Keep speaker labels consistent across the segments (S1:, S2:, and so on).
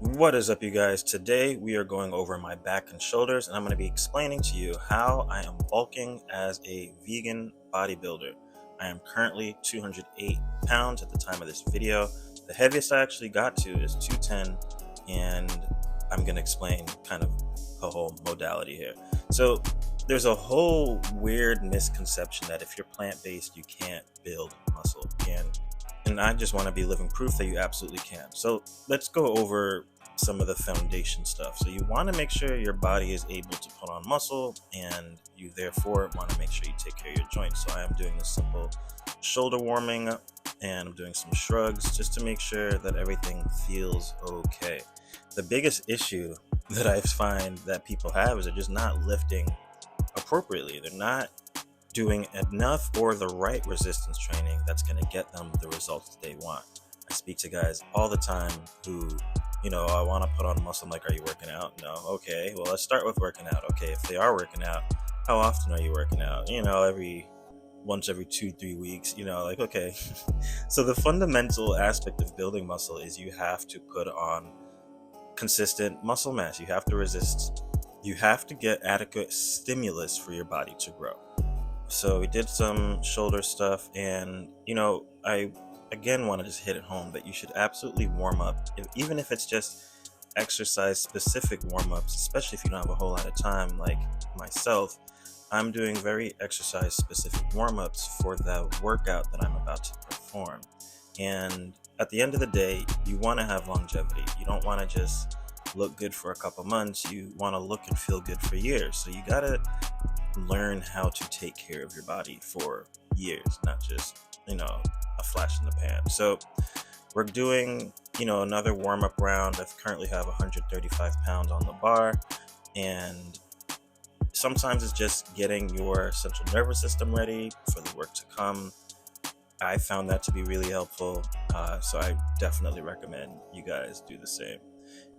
S1: What is up, you guys? Today we are going over my back and shoulders, and I'm going to be explaining to you how I am bulking as a vegan bodybuilder. I am currently 208 pounds at the time of this video. The heaviest I actually got to is 210, and I'm going to explain kind of a whole modality here. So there's a whole weird misconception that if you're plant-based, you can't build muscle. And I just want to be living proof that you absolutely can. So let's go over some of the foundation stuff. So you want to make sure your body is able to put on muscle, and you therefore want to make sure you take care of your joints. So I am doing this simple shoulder warming up, and I'm doing some shrugs just to make sure that everything feels okay. The biggest issue that I find that people have is they're just not lifting appropriately. They're not doing enough or the right resistance training that's going to get them the results that they want. I speak to guys all the time who, I want to put on muscle. I'm like, are you working out? No. Okay, well, let's start with working out. Okay, if they are working out, how often are you working out? Once every 2-3 weeks, okay. So the fundamental aspect of building muscle is you have to put on consistent muscle mass. You have to resist. You have to get adequate stimulus for your body to grow. So we did some shoulder stuff, and I again want to just hit it home that you should absolutely warm up, even if it's just exercise specific warm-ups, especially if you don't have a whole lot of time like myself. I'm doing very exercise specific warm-ups for the workout that I'm about to perform. And at the end of the day, you want to have longevity. You don't want to just look good for a couple months. You want to look and feel good for years. So you gotta learn how to take care of your body for years, not just a flash in the pan. So we're doing another warm-up round. I currently have 135 pounds on the bar, and sometimes it's just getting your central nervous system ready for the work to come. I found that to be really helpful, so I definitely recommend you guys do the same.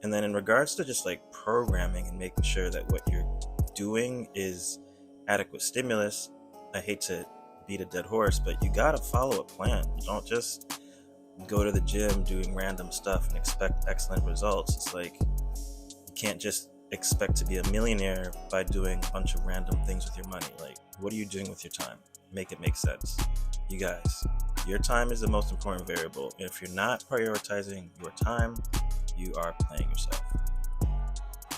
S1: And then in regards to just like programming and making sure that what you're doing is adequate stimulus, I hate to beat a dead horse, but you gotta follow a plan. You don't just go to the gym doing random stuff and expect excellent results. It's like you can't just expect to be a millionaire by doing a bunch of random things with your money. Like, what are you doing with your time? Make it make sense. You guys, your time is the most important variable. And if you're not prioritizing your time, you are playing yourself.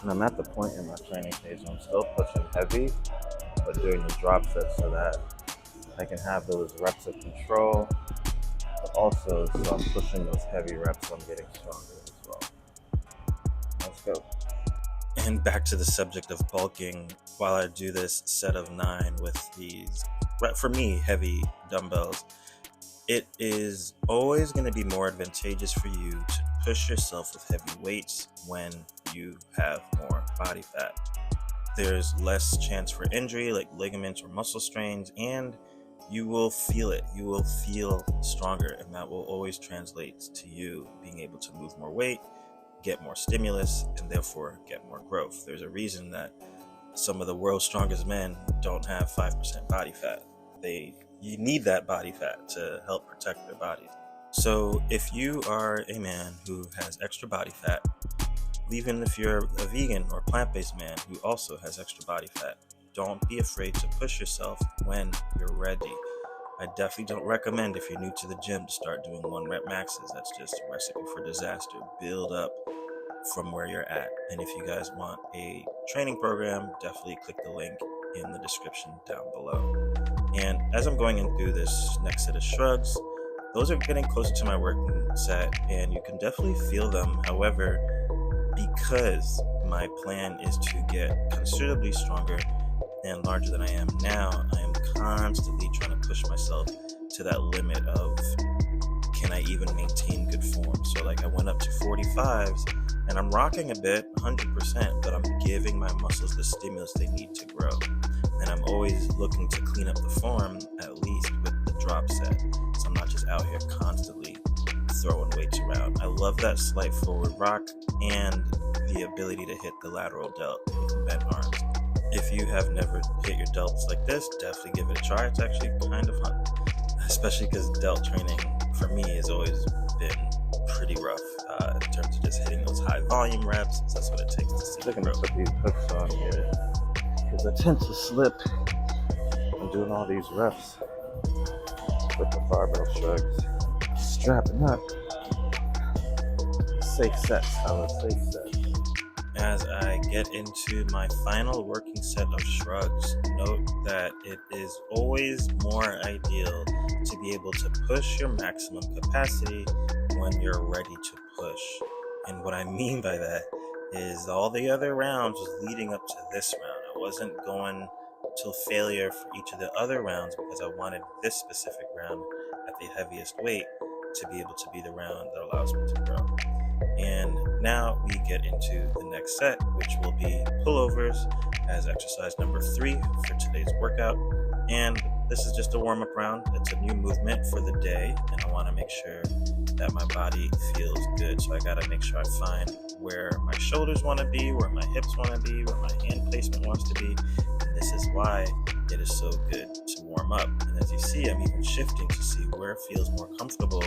S1: And I'm at the point in my training phase where I'm still pushing heavy, but doing the drop sets so that I can have those reps of control, but also so I'm pushing those heavy reps, so I'm getting stronger as well. Let's go. And back to the subject of bulking, while I do this set of 9 with these, for me, heavy dumbbells, it is always going to be more advantageous for you to push yourself with heavy weights when you have more body fat. There's less chance for injury like ligaments or muscle strains, and you will feel it. You will feel stronger, and that will always translate to you being able to move more weight, get more stimulus, and therefore get more growth. There's a reason that some of the world's strongest men don't have 5% body fat. You need that body fat to help protect their bodies. So if you are a man who has extra body fat, even if you're a vegan or plant-based man who also has extra body fat, don't be afraid to push yourself when you're ready. I definitely don't recommend, if you're new to the gym, to start doing 1 rep maxes. That's just a recipe for disaster. Build up from where you're at. And if you guys want a training program, definitely click the link in the description down below. And as I'm going in through this next set of shrugs, those are getting closer to my working set, and you can definitely feel them. However, because my plan is to get considerably stronger and larger than I am now, I am constantly trying to push myself to that limit of, can I even maintain good form? So I went up to 45s, and I'm rocking a bit, 100%, but I'm giving my muscles the stimulus they need to grow. And I'm always looking to clean up the form, at least with the drop set, so I'm not just out here constantly throwing weights around. I love that slight forward rock and the ability to hit the lateral delt with bent arms. If you have never hit your delts like this, definitely give it a try. It's actually kind of fun, especially because delt training for me has always been pretty rough. in terms of just hitting those high volume reps. That's what it takes to see
S2: They're
S1: the
S2: gonna
S1: growth.
S2: put these hooks on here because I tend to slip when doing all these reps with the barbell shrugs. Strapping up. Safe sets, Howard, safe sets.
S1: As I get into my final working set of shrugs, note that it is always more ideal to be able to push your maximum capacity when you're ready to push. And what I mean by that is all the other rounds was leading up to this round. I wasn't going till failure for each of the other rounds because I wanted this specific round at the heaviest weight to be able to be the round that allows me to grow. And now we get into the next set, which will be pullovers as exercise number 3 for today's workout. And this is just a warm-up round. It's a new movement for the day, and I want to make sure that my body feels good. So I got to make sure I find where my shoulders want to be, where my hips want to be, where my hand placement wants to be. And this is why it is so good to warm up. And as you see, I'm even shifting to see where it feels more comfortable,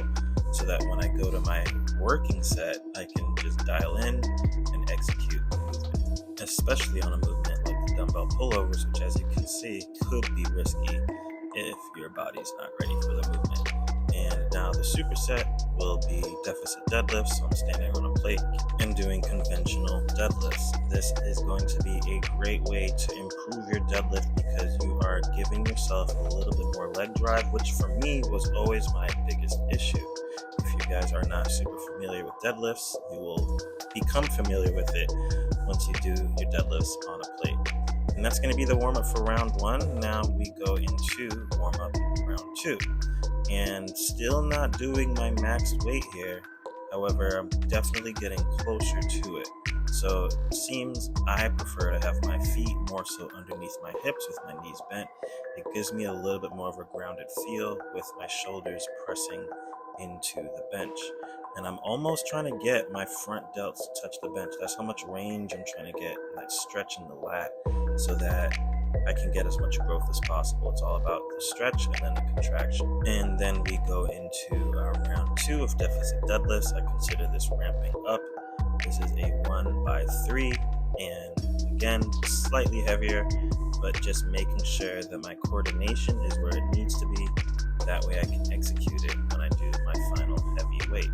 S1: so that when I go to my working set, I can just dial in and execute the movement, especially on a movement like the dumbbell pullovers, which, as you can see, could be risky if your body's not ready for the movement. And now the superset will be deficit deadlifts. So I'm standing on a plate and doing conventional deadlifts. This is going to be a great way to improve your deadlift because you are giving yourself a little bit more leg drive, which for me was always my biggest issue. If you guys are not super familiar with deadlifts, you will become familiar with it once you do your deadlifts on a plate. And that's going to be the warm-up for round 1. Now we go into warm-up round 2. And still not doing my max weight here. However, I'm definitely getting closer to it. So it seems I prefer to have my feet more so underneath my hips with my knees bent. It gives me a little bit more of a grounded feel with my shoulders pressing into the bench. And I'm almost trying to get my front delts to touch the bench. That's how much range I'm trying to get, and that stretch in the lat so that I can get as much growth as possible. It's all about the stretch and then the contraction. And then we go into round 2 of deficit deadlifts. I consider this ramping up. This is a 1x3, and again, slightly heavier, but just making sure that my coordination is where it needs to be. That way I can execute it when I do my final heavy weight.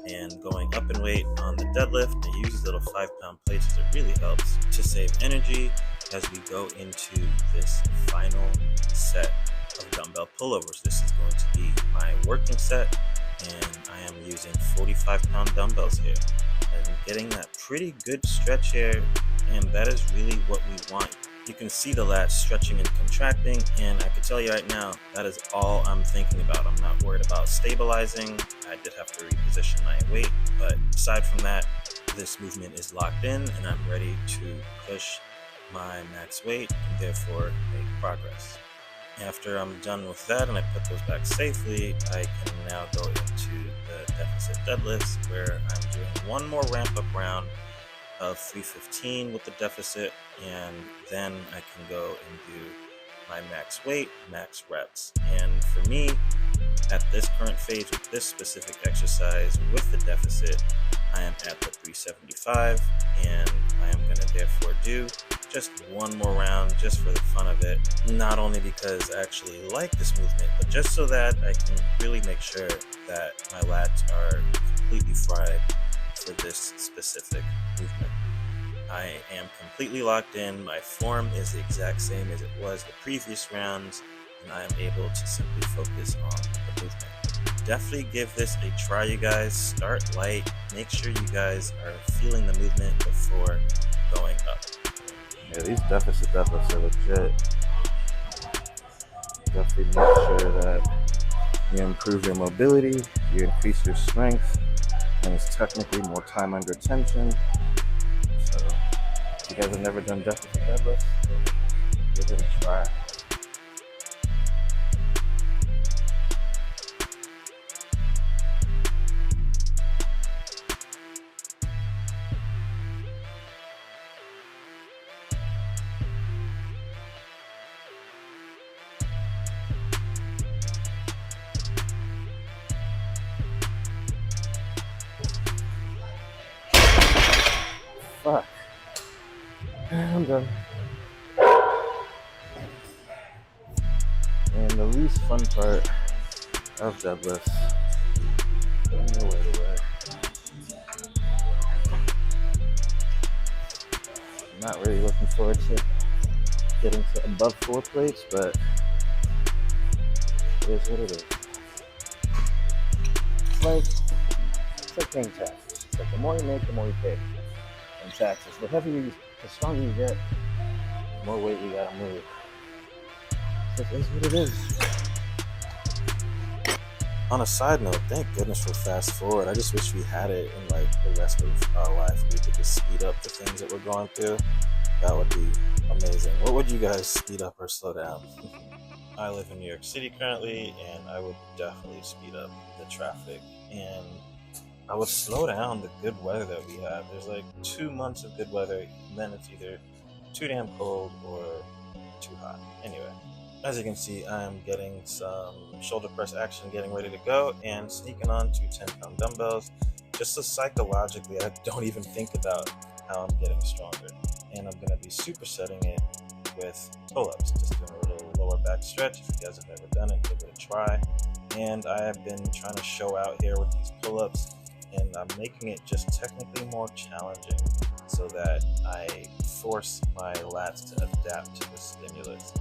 S1: And going up in weight on the deadlift, I use these little 5-pound plates as it really helps to save energy as we go into this final set of dumbbell pullovers. This is going to be my working set, and I am using 45-pound dumbbells here. I'm getting that pretty good stretch here, and that is really what we want. You can see the lats stretching and contracting, and I can tell you right now, that is all I'm thinking about. I'm not worried about stabilizing. I did have to reposition my weight, but aside from that, this movement is locked in, and I'm ready to push my max weight and therefore make progress. After I'm done with that and I put those back safely, I can now go into the deficit deadlifts, where I'm doing one more ramp up round of 315 with the deficit, and then I can go and do my max weight, max reps. And for me, at this current phase with this specific exercise with the deficit, I am at the 375, and I am going to therefore do just one more round just for the fun of it. Not only because I actually like this movement, but just so that I can really make sure that my lats are completely fried for this specific movement. I am completely locked in. My form is the exact same as it was the previous rounds, and I am able to simply focus on the movement. Definitely give this a try, you guys. Start light. Make sure you guys are feeling the movement before going up.
S2: Yeah, these deficit deadlifts are legit. Definitely make sure that you improve your mobility, you increase your strength, and it's technically more time under tension. So if you guys have never done deficit deadlifts, give it a try. fuck. I'm done. And the least fun part of deadlifts, putting your weight away. I'm not really looking forward to getting to above 4 plates, but it is what it is. It's like paying taxes. It's like the more you make, the more you pay in taxes. The stronger you get, the more weight you gotta move. So it is what it is.
S1: On a side note, thank goodness for fast forward. I just wish we had it in like the rest of our life. We could just speed up the things that we're going through. That would be amazing. What would you guys speed up or slow down? I live in New York City currently, and I would definitely speed up the traffic. And I would slow down the good weather that we have. There's like 2 months of good weather, and then it's either too damn cold or too hot. Anyway, as you can see, I'm getting some shoulder press action, getting ready to go, and sneaking on to 10-pound dumbbells. Just so psychologically, I don't even think about how I'm getting stronger. And I'm going to be supersetting it with pull-ups, just doing a little lower back stretch. If you guys have never done it, give it a try. And I have been trying to show out here with these pull-ups, and I'm making it just technically more challenging so that I force my lats to adapt to the stimulus.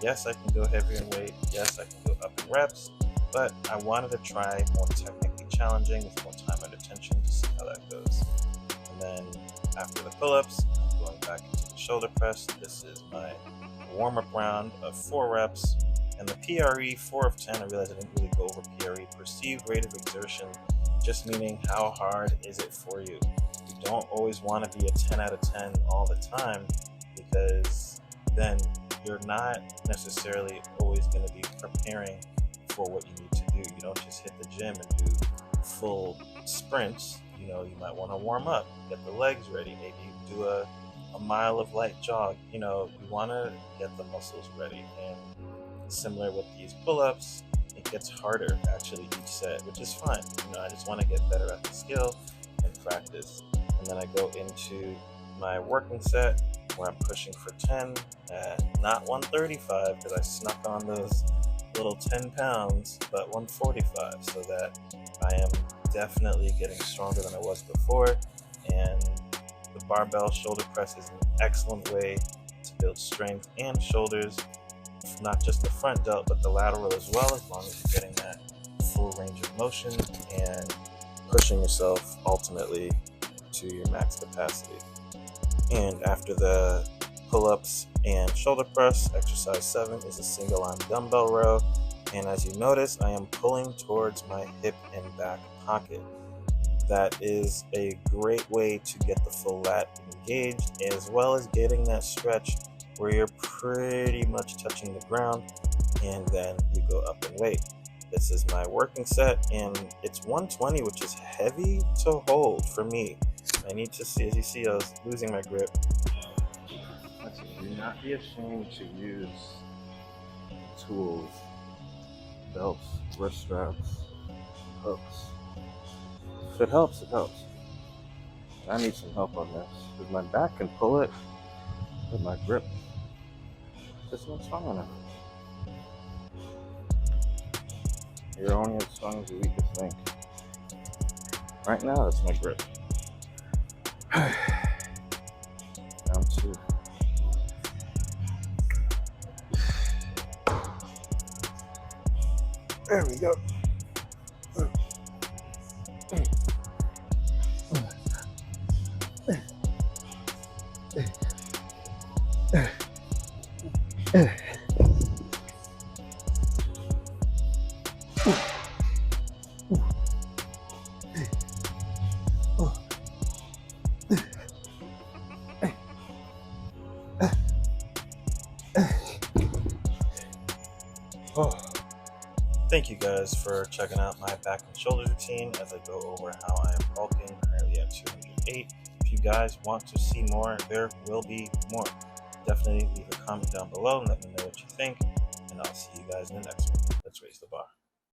S1: Yes, I can go heavier in weight. Yes, I can go up in reps, but I wanted to try more technically challenging with more time under tension to see how that goes. And then after the pull-ups, I'm going back into the shoulder press. This is my warm-up round of 4 reps. And the PRE, 4 of 10, I realized I didn't really go over PRE, perceived rate of exertion, just meaning how hard is it for you. You don't always want to be a 10 out of 10 all the time, because then you're not necessarily always going to be preparing for what you need to do. You don't just hit the gym and do full sprints. You know, you might want to warm up, get the legs ready, maybe do a mile of light jog. You know, you want to get the muscles ready. And similar with these pull-ups, it gets harder actually each set, which is fine. You know, I just want to get better at the skill and practice. And then I go into my working set where I'm pushing for 10 at not 135, because I snuck on those little 10 pounds, but 145, so that I am definitely getting stronger than I was before. And the barbell shoulder press is an excellent way to build strength and shoulders, not just the front delt, but the lateral as well, as long as you're getting that full range of motion and pushing yourself ultimately to your max capacity. And after the pull-ups and shoulder press, exercise 7 is a single arm dumbbell row. And as you notice, I am pulling towards my hip and back pocket. That is a great way to get the full lat engaged, as well as getting that stretch where you're pretty much touching the ground, and then you go up in weight. This is my working set, and it's 120, which is heavy to hold for me. I need to see, as you see, I was losing my grip.
S2: Do not be ashamed to use tools, belts, wrist straps, hooks. If it helps, it helps. I need some help on this, because my back can pull it, but my grip just not strong enough. You're only as strong as your weakest link. Right now, that's my grip. Down 2. There we go.
S1: Thank you guys for checking out my back and shoulder routine as I go over how I am bulking, currently at 208. If you guys want to see more, there will be more. Definitely leave a comment down below and let me know what you think, and I'll see you guys in the next one. Let's raise the bar.